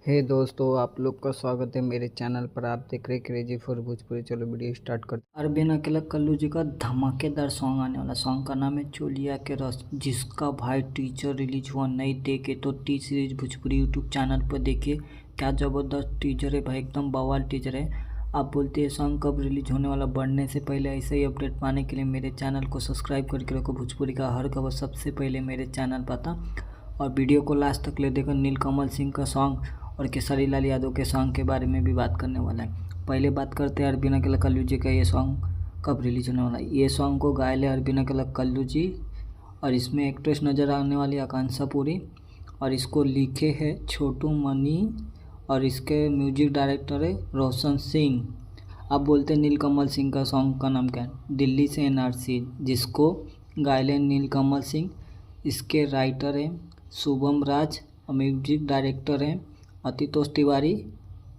हे दोस्तों, आप लोग का स्वागत है मेरे चैनल पर। आप देख रहे क्रेजी फॉर भोजपुरी। चलो वीडियो स्टार्ट करते हैं। अरविंद अकेला कल्लू जी का धमाकेदार सॉन्ग आने वाला। सॉन्ग का नाम है चोलिया के रस, जिसका भाई टीजर रिलीज हुआ। नहीं देखे तो T series Bhojpuri YouTube channel पर देखिए। क्या ज़बरदस्त टीजर है भाई, एकदम बवाल टीजर है। आप बोलते हैं सॉन्ग कब रिलीज होने वाला, बढ़ने से पहले ऐसे ही अपडेट पाने के लिए मेरे चैनल को सब्सक्राइब करके रखो। भोजपुरी का हर खबर सबसे पहले मेरे चैनल पर आता। और वीडियो को लास्ट तक ले देखो। नीलकमल सिंह का सॉन्ग और केसरी लाल यादव के सॉन्ग के बारे में भी बात करने वाला है। पहले बात करते हैं अरविंद अकेला कल्लू जी का। ये सॉन्ग कब रिलीज होने वाला है। ये सॉन्ग को गाए ले अरविंद अकेला कल्लू जी, और इसमें एक्ट्रेस नज़र आने वाली आकांक्षा पुरी, और इसको लिखे है छोटू मनी, और इसके म्यूजिक डायरेक्टर है रोशन सिंह। अब बोलते हैं नीलकमल सिंह का सॉन्ग का नाम क्या है। दिल्ली से एनआरसी, जिसको गाए ले नीलकमल सिंह। इसके राइटर हैं शुभम राज और म्यूजिक डायरेक्टर हैं आतितोष तिवारी,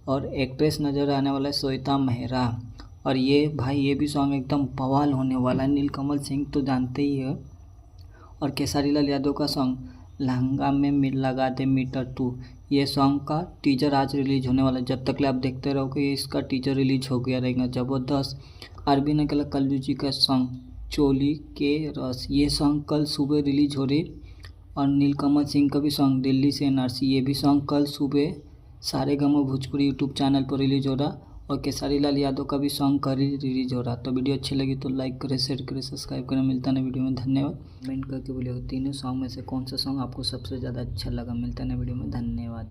और एक्ट्रेस नज़र आने वाला है श्वेता मेहरा। और ये भाई ये भी सॉन्ग एकदम बवाल होने वाला है। नीलकमल सिंह तो जानते ही है। और केसरी लाल यादव का सॉन्ग लहंगा में लगा दे मीटर टू, ये सॉन्ग का टीजर आज रिलीज होने वाला है। जब तक ले आप देखते रहोगे ये इसका टीजर रिलीज हो गया रहेगा। ज़बरदस्त। अरविंद अकेला कल्लू जी का सॉन्ग चोली के रस, ये सॉन्ग कल सुबह रिलीज हो रही। और नीलकमल सिंह का भी सॉन्ग दिल्ली से एनआरसी, ये भी सॉन्ग कल सुबह सारेगामा भोजपुरी यूट्यूब चैनल पर रिलीज हो रहा। और केसरी लाल यादव का भी सॉन्ग कल रिलीज हो रहा। तो वीडियो अच्छी लगी तो लाइक करें, शेयर करें, सब्सक्राइब करें। मिलता है वीडियो में, धन्यवाद। कमेंट करके बोलिए तीनों सॉन्ग में से कौन सा सॉन्ग आपको सबसे ज़्यादा अच्छा लगा। मिलता है वीडियो में, धन्यवाद।